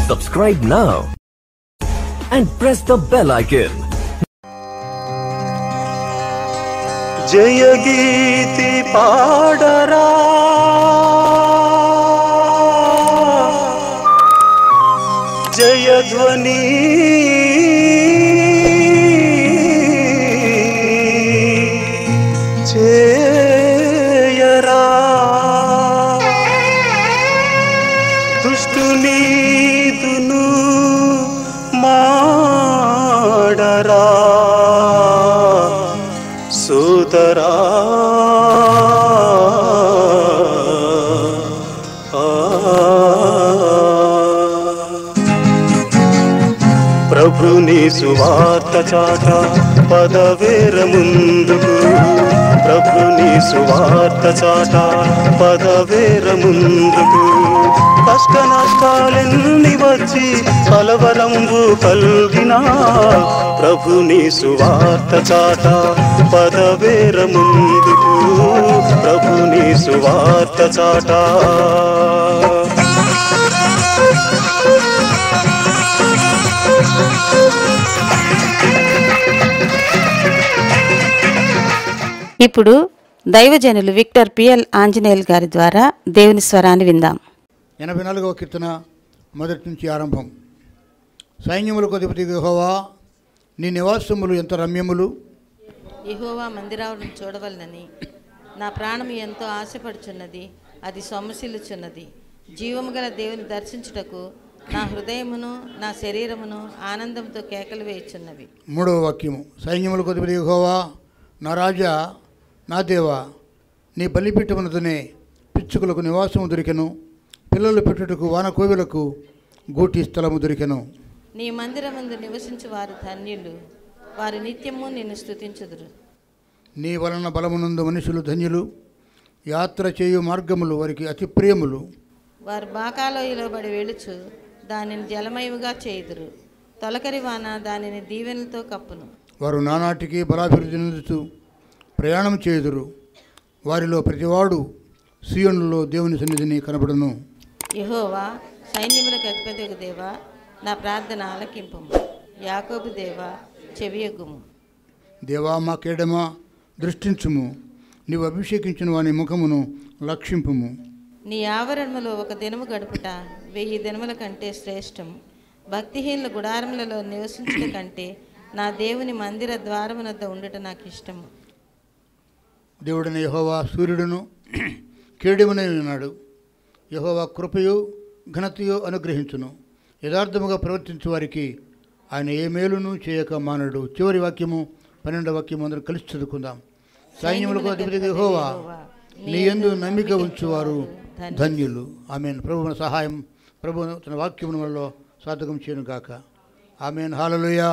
Subscribe now and press the bell icon. జయ గీతి పాడరా జయ ధ్వని చేయరా దుష్టుని దును మాడరా సోదరా ప్రభుని సువార్త చాట పదవేర ముందుకు ప్రభుని సువార్త చాట పదవేర ముందుకు కష్ట నష్టాలెన్ని వచ్చి కలవరంబు కల్గినా ప్రభుని సువార్త చాట పదవేర ముందుకు ప్రభుని సువార్త చాట ఇప్పుడు దైవజనులు విక్టర్ పిఎల్ ఆంజనేయులు గారి ద్వారా దేవుని స్వరాన్ని విందాం. 84వ కీర్తన మొదటి నుంచి ఆరంభం. సైన్యములకు అధిపతి యెహోవా, నీ నివాసములు ఎంత రమ్యములు. యెహోవా మందిరాలను చూడవలనని నా ప్రాణము ఎంతో ఆశపడుచున్నది, అది సొమ్మసిల్లుచున్నది. జీవము గల దేవుని దర్శించుటకు నా హృదయమును నా శరీరమును ఆనందంతో కేకలు వేయుచున్నవి. 3వ వాక్యము. సైన్యములకు అధిపతి యెహోవా, నా రాజా, నా దేవా, నీ బలిపీఠమునతోనే పిచ్చుకలకు నివాసము దొరికెను, పిల్లలు పెట్టుటకు వానకోవిలకు గూటి స్థలము దొరికెను. నీ మందిరమందు నివసించు వారు ధన్యులు, వారు నిత్యము నిన్ను స్తుతించుదురు. నీ వలన బలమునందు మనుషులు ధన్యులు, యాత్ర చేయు మార్గములు వారికి అతి ప్రియములు. వారు బాకాలోయలో బడి వెళుచు దానిని జలమయముగా చేయుదురు, తొలకరి వాన దానిని దీవెనలతో కప్పును. వారు నానాటికి బలాభివృద్ధి చెందుతూ ప్రయాణం చేయుదురు, వారిలో ప్రతివాడు సీయోనులో దేవుని సన్నిధిని కనబడును. యెహోవా, సైన్యములకు అధిపతియగు దేవా, నా ప్రార్థన ఆలకింపుము. యాకోబు దేవా, చెవియొగ్గుము. దేవా, మా కేడమా, దృష్టించుము, నీవు అభిషేకించిన వాని ముఖమును లక్షింపుము. నీ ఆవరణములో ఒక దినము గడుపుట 1000 దినముల కంటే శ్రేష్టం. భక్తిహీనుల గుడారములలో నివసించుట కంటే నా దేవుని మందిర ద్వారమునద్ద ఉండుట నాకు ఇష్టము. దేవుడైన యెహోవా సూర్యుడును కేడెమునై ఉన్నాడు. యెహోవా కృపయు ఘనతయు అనుగ్రహించును. యథార్థముగా ప్రవర్తించు వారికి ఆయన ఏ మేలును చేయక మానడు. చివరి వాక్యము 12వ వాక్యము అందరూ కలిసి చదువుకుందాం. సైన్యములకు అధిపతి యెహోవా, నీ యందు నమ్మిక ఉంచువారు ధన్యులు. ఆమెన్. ప్రభువున సహాయం, ప్రభు తన వాక్యములలో సాధకం చేయను గాక. ఆమెన్. హల్లెలూయా.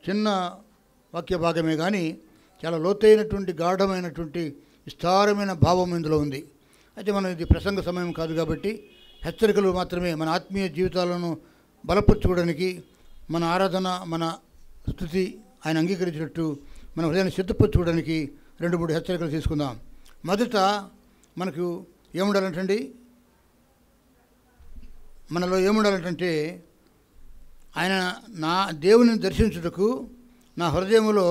చిన్న వాక్య భాగమే కానీ చాలా లోతైనటువంటి గాఢమైనటువంటి విస్తారమైన భావం ఇందులో ఉంది. అయితే మనం ఇది ప్రసంగ సమయం కాదు కాబట్టి హెచ్చరికలు మాత్రమే. మన ఆత్మీయ జీవితాలను బలపరచుకోవడానికి, మన ఆరాధన, మన స్తుతి ఆయన అంగీకరించినట్టు మన హృదయాన్ని సిద్ధపరచుకోవడానికి 2-3 హెచ్చరికలు తీసుకుందాం. మొదట మనకు ఏముండాలంటండి, మనలో ఏముండాలంటే ఆయన నా దేవుని దర్శించుటకు నా హృదయములో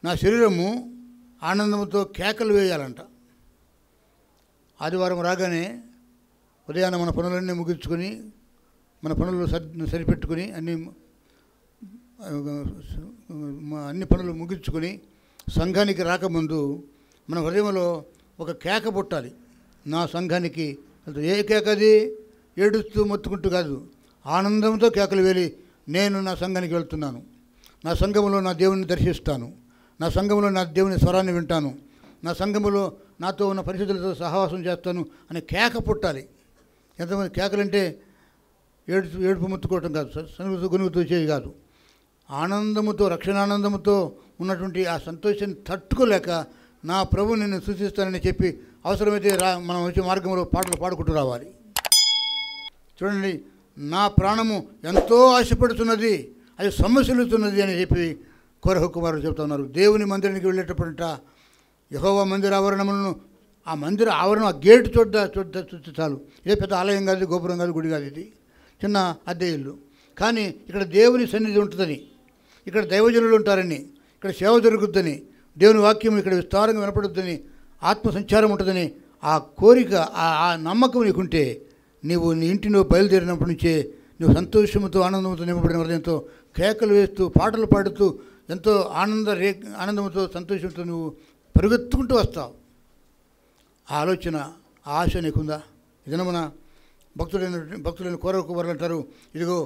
నా శరీరము ఆనందంతో కేకలు వేయాలంట. ఆదివారం రాగానే ఉదయాన్న మన పనులన్నీ ముగించుకొని, మన పనులు సరిపెట్టుకుని అన్ని పనులు ముగించుకొని సంఘానికి రాకముందు మన హృదయంలో ఒక కేక పుట్టాలి. నా సంఘానికి ఏ కేక? అది ఏడుస్తూ మొత్తుకుంటూ కాదు, ఆనందంతో కేకలు వేలి నేను నా సంఘానికి వెళ్తున్నాను, నా సంఘములో నా దేవుని దర్శిస్తాను, నా సంఘములో నా దేవుని స్వరాన్ని వింటాను, నా సంఘములో నాతో ఉన్న పరిస్థితులతో సహవాసం చేస్తాను అనే కేక పుట్టాలి. ఎంతమంది కేకలంటే ఏడుపు ముత్తుకోవటం కాదు, సనుగుతూ గొనుగుతూ చేయి కాదు. ఆనందముతో, రక్షణానందముతో ఉన్నటువంటి ఆ సంతోషాన్ని తట్టుకోలేక నా ప్రభు నిన్ను సూచిస్తానని చెప్పి అవసరమైతే మనం వచ్చే మార్గంలో పాటలు పాడుకుంటూ రావాలి. చూడండి, నా ప్రాణము ఎంతో ఆశపడుతున్నది, అది సొమ్మసిల్లుతున్నది అని చెప్పి కోరహ కుమారుడు చెప్తా ఉన్నారు. దేవుని మందిరానికి వెళ్ళేటప్పుడంట యెహోవా మందిర ఆవరణములను ఆ మందిర ఆవరణం, ఆ గేటు చూస్తే చాలు. ఇదే పెద్ద ఆలయం కాదు, గోపురం కాదు, గుడి కాదు, ఇది చిన్న అద్దె ఇల్లు. కానీ ఇక్కడ దేవుని సన్నిధి ఉంటుందని, ఇక్కడ దైవజనులు ఉంటారని, ఇక్కడ సేవ జరుగుద్దని, దేవుని వాక్యం ఇక్కడ విస్తారంగా వినపడుద్దని, ఆత్మ సంచారం ఉంటుందని ఆ కోరిక, ఆ నమ్మకం నీకుంటే నీవు నీ ఇంటిలో బయలుదేరినప్పటి నుంచే నువ్వు సంతోషంతో ఆనందంతో నింపబడిన హృదయంతో కేకలు వేస్తూ పాటలు పాడుతూ ఎంతో ఆనందంతో సంతోషంతో నువ్వు పరుగెత్తుకుంటూ వస్తావు. ఆ ఆలోచన, ఆ ఆశ నీకుందా? ఇదనమున భక్తులైన కోరకువారు అంటారు, ఇదిగో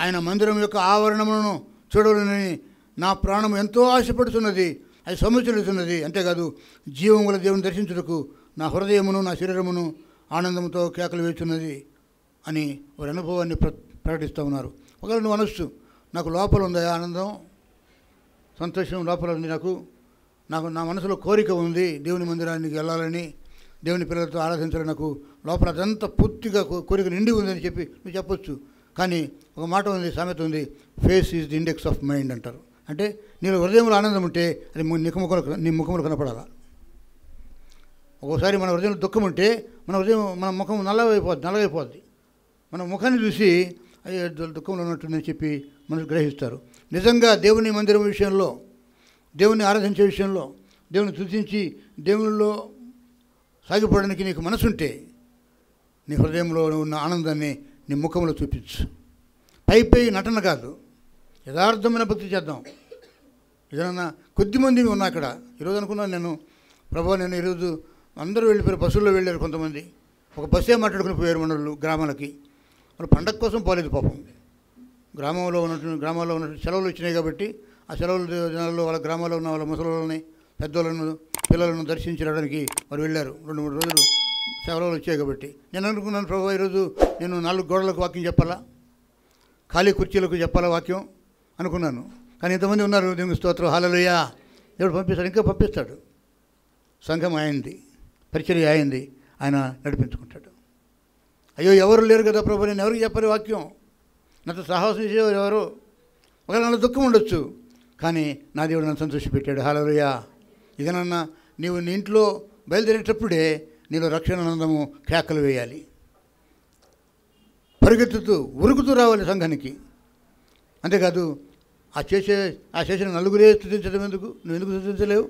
ఆయన మందిరం యొక్క ఆవరణములను చూడవలనని నా ప్రాణం ఎంతో ఆశపడుతున్నది, అది సముచరిస్తున్నది. అంతేకాదు జీవం గల దేవుని దర్శించుటకు నా హృదయమును నా శరీరమును ఆనందంతో కేకలు వేస్తున్నది అని వారి అనుభవాన్ని ప్రకటిస్తూ ఉన్నారు. ఒకవేళ నువ్వు అనొచ్చు, నాకు లోపల ఉందా ఆనందం, సంతోషం లోపల ఉంది, నాకు నా మనసులో కోరిక ఉంది దేవుని మందిరానికి వెళ్ళాలని, దేవుని పిల్లలతో ఆరాధించాలని, నాకు లోపల అదంతా పూర్తిగా కోరిక నిండి ఉందని చెప్పి నువ్వు చెప్పొచ్చు. కానీ ఒక మాట ఉంది, సామెత ఉంది, face is the index of mind అంటారు. అంటే నీలో హృదయంలో ఆనందం ఉంటే అది నీ ముఖంలో కనపడాలా. ఒక్కోసారి మన హృదయంలో దుఃఖం ఉంటే మన ముఖం నల్లగైపోద్ది. మన ముఖాన్ని చూసి అయ్యే దుఃఖంలో ఉన్నట్టుందని చెప్పి మనసు గ్రహిస్తారు. నిజంగా దేవుని మందిరం విషయంలో, దేవుని ఆరాధించే విషయంలో, దేవుని స్తుతించి దేవునిలో సాగిపోవడానికి నీకు మనసుంటే నీ హృదయంలో ఉన్న ఆనందాన్ని నీ ముఖంలో చూపించు. పై నటన కాదు, యథార్థమైన భక్తి చేద్దాం. ఏదైనా కొద్దిమంది ఉన్నా అక్కడ. ఈరోజు అనుకున్నాను నేను, ప్రభు నేను ఈరోజు అందరూ వెళ్ళిపోయారు, బస్సుల్లో వెళ్ళారు కొంతమంది. ఒక బస్సే మాట్లాడుకుని పోయారు మనోళ్ళు గ్రామాలకి. వాళ్ళు పండగ కోసం పోలేదు పాపం. గ్రామాల్లో ఉన్నటువంటి సెలవులు వచ్చినాయి కాబట్టి ఆ సెలవుల దినాల్లో వాళ్ళ గ్రామాల్లో ఉన్న వాళ్ళ ముసలిని, పెద్దోళ్ళను, పిల్లలను దర్శించడానికి వారు వెళ్ళారు. 2-3 రోజులు సెలవులు వచ్చాయి కాబట్టి నేను అనుకున్నాను, ప్రభు ఈరోజు నేను 4 గోడలకు వాక్యం చెప్పాలా, ఖాళీ కుర్చీలకు చెప్పాలా వాక్యం అనుకున్నాను. కానీ ఇంతమంది ఉన్నారు, దేవుని స్తోత్రం, హల్లెలూయా. దేవుడు పంపిస్తాడు, ఇంకా పంపిస్తాడు. సంఘం ఆయనది, పరిచర్య ఆయనది, ఆయన నడిపించుకుంటాడు. అయ్యో ఎవరు లేరు కదా ప్రభు, నేను ఎవరికి చెప్పాలి వాక్యం, నాతో సాహసం చేసేవారు ఎవరు? ఒకవేళ నాకు దుఃఖం ఉండొచ్చు, కానీ నా దేవుడు నన్ను సంతోషపెట్టాడు, హల్లెలూయా. ఇదనన్నా నీవు నీ ఇంట్లో బయలుదేరేటప్పుడే నీలో రక్షణ ఆనందము కేకలు వేయాలి, పరిగెత్తుతూ ఉరుకుతూ రావాలి సంఘానికి. అంతేకాదు ఆ చేసిన నలుగురే స్తుతించడం ఎందుకు? నువ్వు ఎందుకు స్తుతించలేవు?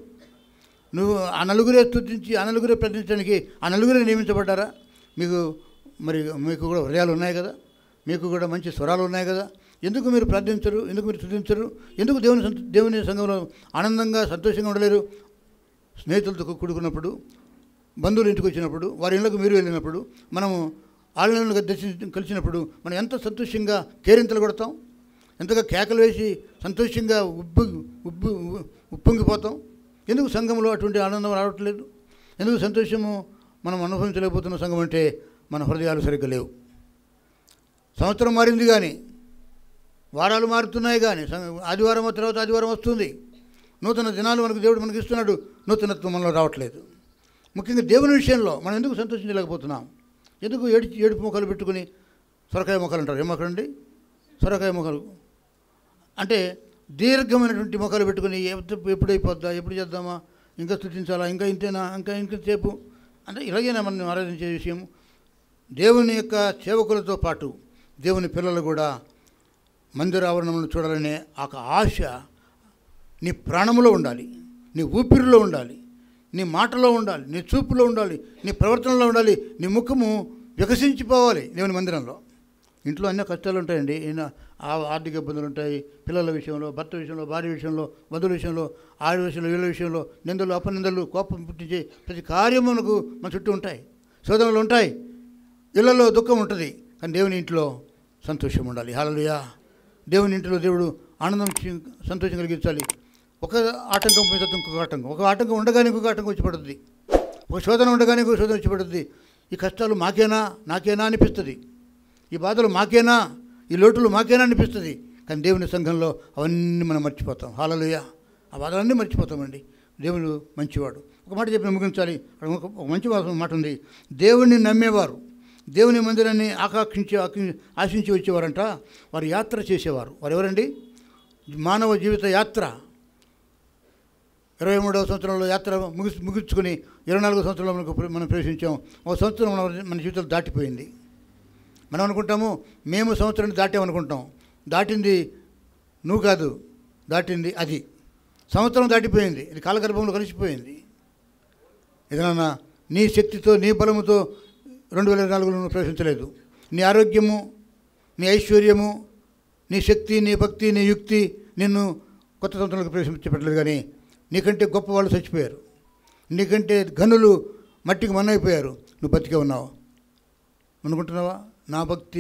నువ్వు ఆ నలుగురే స్తుతించి ఆ నలుగురే ప్రశ్నించడానికి ఆ నలుగురే నియమించబడ్డారా? మీకు కూడా హృదయాలు ఉన్నాయి కదా, మీకు కూడా మంచి స్వరాలు ఉన్నాయి కదా, ఎందుకు మీరు ప్రార్థించరు? ఎందుకు మీరు స్తుతించరు? ఎందుకు దేవుని సంఘంలో ఆనందంగా సంతోషంగా ఉండలేరు? స్నేహితులతో కూడుకున్నప్పుడు, బంధువులు ఇంటికి వచ్చినప్పుడు, వారి ఇళ్ళకు మీరు వెళ్ళినప్పుడు, మనము ఆలయంలో కలిసినప్పుడు మనం ఎంత సంతోషంగా కేరింతలు కొడతాం, ఎంతగా కేకలు వేసి సంతోషంగా ఉప్పొంగిపోతాం. ఎందుకు సంఘంలో అటువంటి ఆనందం రావట్లేదు? ఎందుకు సంతోషము మనం అనుభవించలేకపోతున్న సంఘం అంటే మన హృదయాలు సరిగ్గా లేవు. సంవత్సరం మారింది కానీ, వారాలు మారుతున్నాయి కానీ, ఆదివారం తర్వాత ఆదివారం వస్తుంది, నూతన దినాలు దేవుడు మనకి ఇస్తున్నాడు, నూతనత్వం మనలో రావట్లేదు. ముఖ్యంగా దేవుని విషయంలో మనం ఎందుకు సంతోషించలేకపోతున్నాం? ఎందుకు ఏడుపు మొక్కలు పెట్టుకుని సొరకాయ మొక్కలు అంటారు, ఏం మొక్కలు అండి? సొరకాయ మొక్కలు అంటే దీర్ఘమైనటువంటి మొక్కలు పెట్టుకుని ఎప్పుడైపోద్దా, ఎప్పుడు చేద్దామా, ఇంకా స్తుతించాలా, ఇంకా ఇంతేనా, ఇంతసేపు అంటే ఇలాగైనా మనం ఆరాధించే విషయం. దేవుని యొక్క సేవకులతో పాటు దేవుని పిల్లలు కూడా మందిర ఆవరణములను చూడాలనే ఆ ఆశ నీ ప్రాణంలో ఉండాలి, నీ ఊపిరిలో ఉండాలి, నీ మాటలో ఉండాలి, నీ చూపులో ఉండాలి, నీ ప్రవర్తనలో ఉండాలి, నీ ముఖము వికసించిపోవాలి దేవుని మందిరంలో. ఇంట్లో అన్ని కష్టాలు ఉంటాయండి, ఆర్థిక ఇబ్బందులు ఉంటాయి, పిల్లల విషయంలో, భర్త విషయంలో, భార్య విషయంలో, బంధువుల విషయంలో, ఆడి విషయంలో, వీళ్ళ విషయంలో, నిందలు, అపనిందలు, కోపం పుట్టించే ప్రతి కార్యం మనకు మన చుట్టూ ఉంటాయి, శోధనలు ఉంటాయి, ఇళ్లలో దుఃఖం ఉంటుంది. కానీ దేవుని ఇంట్లో సంతోషం ఉండాలి, హల్లెలూయా. దేవుని ఇంట్లో దేవుడు ఆనందం, సంతోషం కలిగించాలి. ఒక ఆటంకం మీద ఇంకొక ఆటంకం, ఒక ఆటంకం ఉండగానే ఇంకొక ఆటంకం వచ్చి పడుతుంది, ఒక శోధన ఉండగానే ఇంకొక శోధన వచ్చి పడుతుంది. ఈ కష్టాలు నాకేనా అనిపిస్తుంది, ఈ బాధలు మాకేనా, ఈ లోటులు మాకేనా అనిపిస్తుంది. కానీ దేవుని సంఘంలో అవన్నీ మనం మర్చిపోతాం, హల్లెలూయా. ఆ బాధలన్నీ మర్చిపోతామండి. దేవుడు మంచివాడు. ఒక మాట చెప్పి ముగించాలి. ఒక మంచి మాట ఉంది, దేవుణ్ణి నమ్మేవారు దేవుని మందిరాన్ని ఆశించి వచ్చేవారంట, వారు యాత్ర చేసేవారు. వారు ఎవరండి? మానవ జీవిత యాత్ర, 23వ సంవత్సరంలో యాత్ర ముగించుకొని 24వ సంవత్సరంలో మనం ప్రవేశించాం. ఒక సంవత్సరం మన జీవితంలో దాటిపోయింది. మనం అనుకుంటాము మేము సంవత్సరాన్ని దాటామనుకుంటాం. దాటింది నువ్వు కాదు, దాటింది అది. సంవత్సరం దాటిపోయింది, ఇది కాలగర్భంలో కలిసిపోయింది. ఏదైనా నీ శక్తితో నీ బలముతో 2024లో నువ్వు ప్రవేశించలేదు. నీ ఆరోగ్యము, నీ ఐశ్వర్యము, నీ శక్తి, నీ భక్తి, నీ యుక్తి నిన్ను కొత్త సంవత్సరంలోకి ప్రవేశించబట్టలేదు. కానీ నీకంటే గొప్ప వాళ్ళు చచ్చిపోయారు, నీకంటే ఘనులు మట్టికి మన్నైపోయారు. నువ్వు బతికే ఉన్నావు అనుకుంటున్నావా? నా భక్తి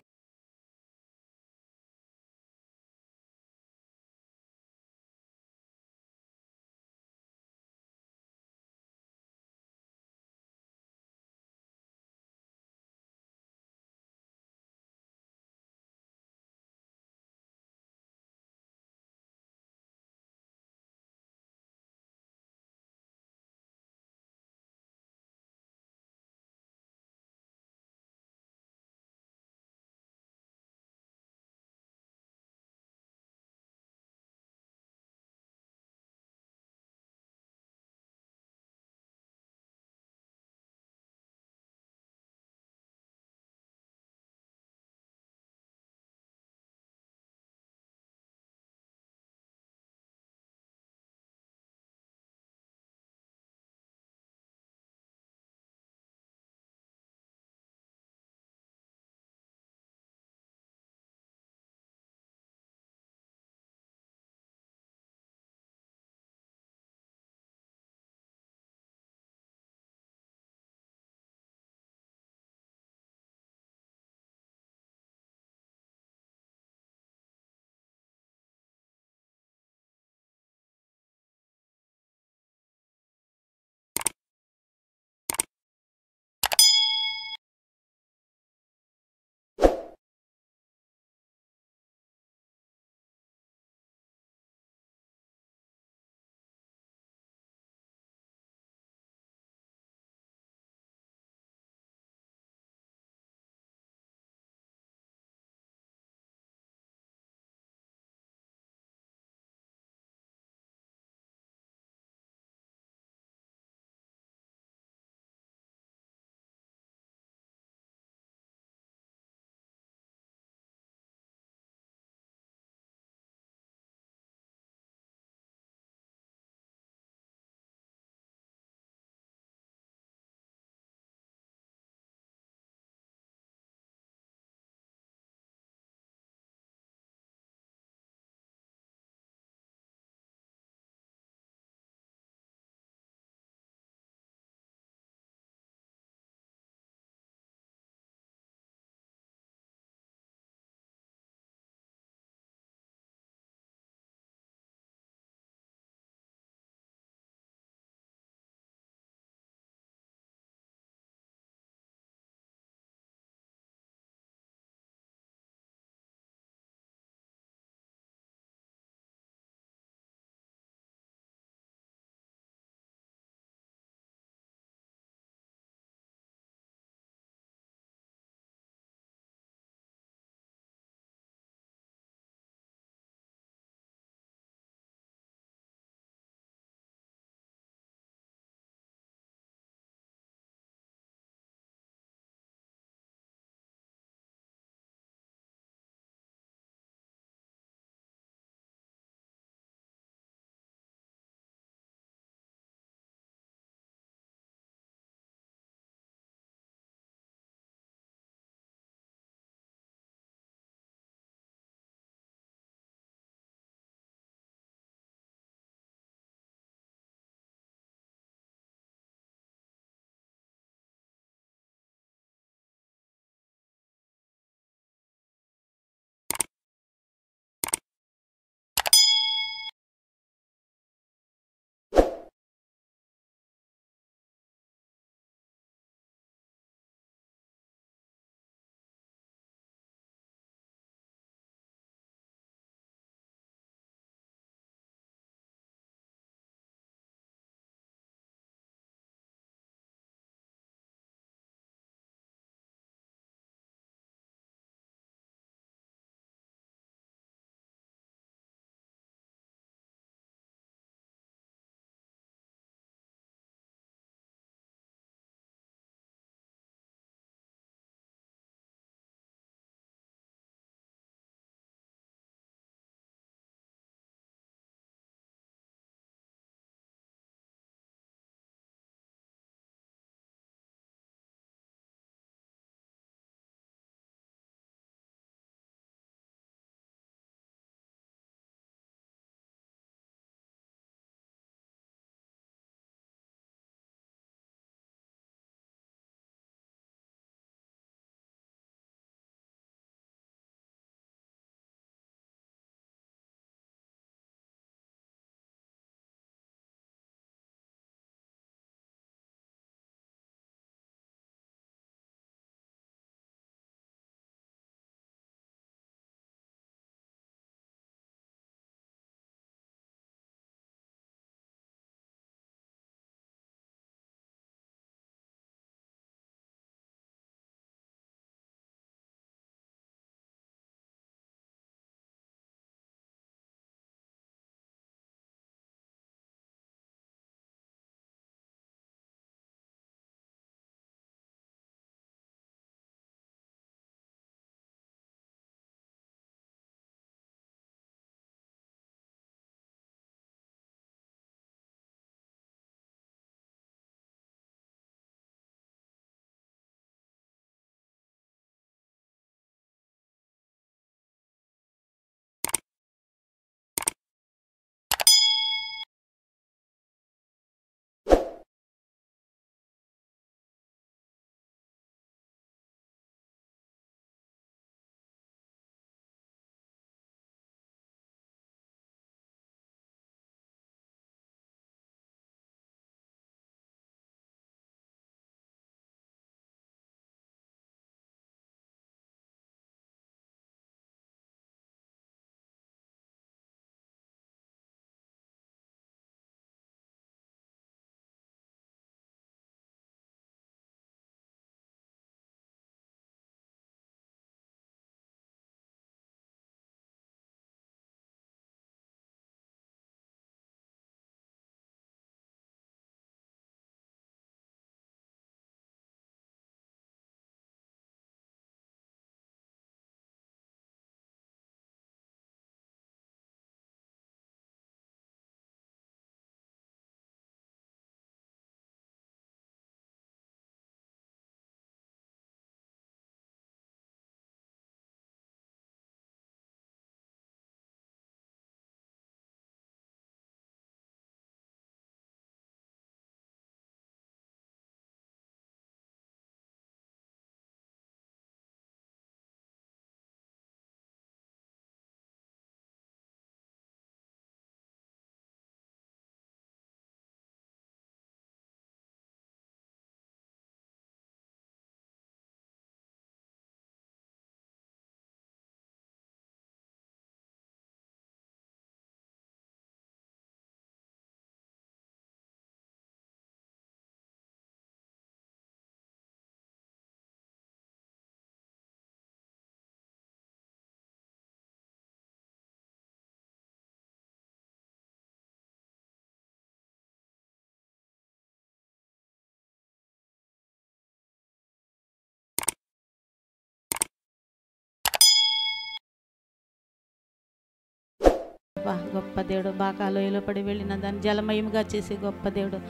ప్రభా. గొప్ప దేవుడు, బాకాలోయలో పడి వెళ్ళిన దాన్ని జలమయముగా చేసే గొప్ప దేవుడు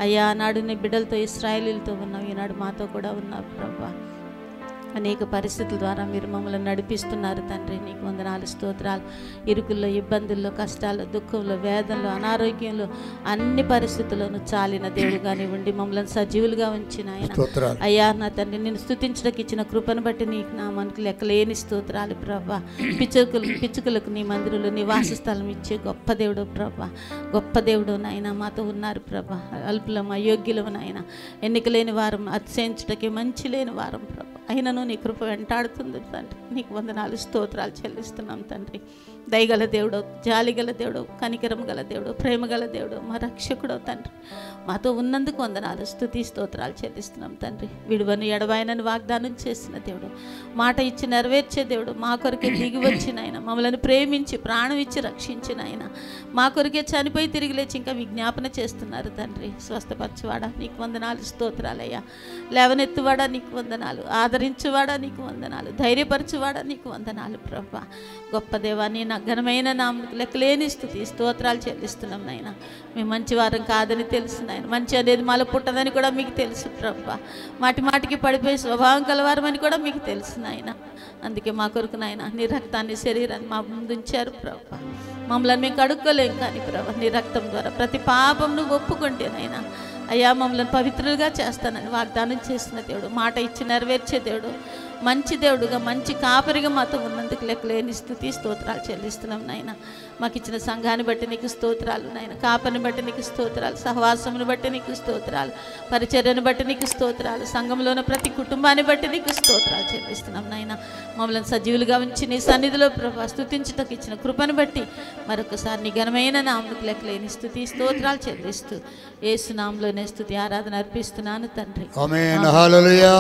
అయ్యా. నాడు నీ బిడ్డలతో ఇశ్రాయేలీలతో ఉన్నావు, ఈనాడు మాతో కూడా ఉన్నావు ప్రభా. అనేక పరిస్థితుల ద్వారా మీరు మమ్మల్ని నడిపిస్తున్నారు తండ్రి. నీకు వందనాలు, స్తోత్రాలు. ఇరుకుల్లో, ఇబ్బందుల్లో, కష్టాల్లో, దుఃఖంలో, వేదనలో, అనారోగ్యంలో, అన్ని పరిస్థితుల్లోనూ చాలిన దేవుడుగా నీ ఉండి మమ్మల్ని సజీవులుగా ఉంచిన ఆయన అయ్యా. నా తండ్రి, నేను స్తుతించడానికి ఇచ్చిన కృపను బట్టి నీకు నా మనకు లెక్కలేని స్తోత్రాలు ప్రభా. పిచ్చుకలకు నీ మందిరంలో నీ వాసస్థలం ఇచ్చే గొప్ప దేవుడు ప్రభా. గొప్ప దేవుడు నాయన మాతో ఉన్నారు ప్రభా. అల్పులం, అయోగ్యులం నాయన, ఎన్నికలేని వారం, అతిశయించుటకే మంచి లేని వారం ప్రభా. అయినను నీ కృప వెంటాడుతుంది తండ్రి. నీకు వందనాలు, స్తోత్రాలు చెల్లిస్తున్నాం తండ్రి. దయగల దేవుడు, జాలిగల దేవుడు, కనికరం గల దేవుడు, ప్రేమ గల దేవుడు, మా రక్షకుడు తండ్రి. మాతో ఉన్నందుకు వందనాలు, స్తుతి స్తోత్రాలు చెల్లిస్తున్నాం తండ్రి. విడువని ఎడబాయనని వాగ్దానం చేసిన దేవుడు, మాట ఇచ్చి నెరవేర్చే దేవుడు, మా కొరకే దిగి వచ్చిన ఆయన, మమ్మల్ని ప్రేమించి ప్రాణం ఇచ్చి రక్షించిన ఆయన, మా కొరకే చనిపోయి తిరిగి లేచి ఇంకా విజ్ఞాపన చేస్తున్నారు తండ్రి. స్వస్థపరచువాడా నీకు వందనాలు, స్తోత్రాలయ్యా. లేవనెత్తువాడా నీకు వందనాలు, ఆదరించువాడా నీకు వందనాలు, ధైర్యపరచువాడా నీకు వందనాలు ప్రభా. గొప్ప దేవాన్ని నా ఘనమైన నామకు లెక్కలేని స్తుతి స్తోత్రాలు చెల్లిస్తున్నాం నాయన. మేము మంచి వారం కాదని తెలుసు నాయన, మంచి అనేది మాలో పుట్టదని కూడా మీకు తెలుసు ప్రభా. మాటి మాటికి పడిపోయే స్వభావం కలవారమని కూడా మీకు తెలుసు నాయన. అందుకే మా కొరకు నాయన నీ రక్తాన్ని, శరీరాన్ని మా ముందు ఉంచారు ప్రభా. మమ్మల్ని మేము కడుక్కోలేం కానీ ప్రభా, నీ రక్తం ద్వారా ప్రతి పాపం నువ్వు ఒప్పుకుంటేనైనా అయ్యా మమ్మల్ని పవిత్రులుగా చేస్తానని వాగ్దానం చేసిన దేవుడు, మాట ఇచ్చి నెరవేర్చే దేవుడు, మంచి దేవుడుగా, మంచి కాపరిగా మాతో ఉన్నందుకు లెక్కలేని స్తుతి స్తోత్రాలు చెల్లిస్తున్నాం నాయన. మాకు ఇచ్చిన సంఘాన్ని బట్టి నీకు స్తోత్రాలు నాయన, కాపరిని బట్టి నీకు స్తోత్రాలు, సహవాసమును బట్టి నీకు స్తోత్రాలు, పరిచర్యను బట్టి నీకు స్తోత్రాలు, సంఘంలోని ప్రతి కుటుంబాన్ని బట్టి నీకు స్తోత్రాలు చెల్లిస్తున్నాం నాయన. మమ్మల్ని సజీవులుగా ఉంచి నీ సన్నిధిలో ప్రభా స్తుతించుటకు ఇచ్చిన కృపను బట్టి మరొకసారి నీ ఘనమైన నామముకు లెక్కలేని స్తుతి స్తోత్రాలు చెల్లిస్తూ యేసు నామములోనే స్తుతి ఆరాధన అర్పిస్తున్నాను తండ్రి. ఆమేన్. హల్లెలూయా.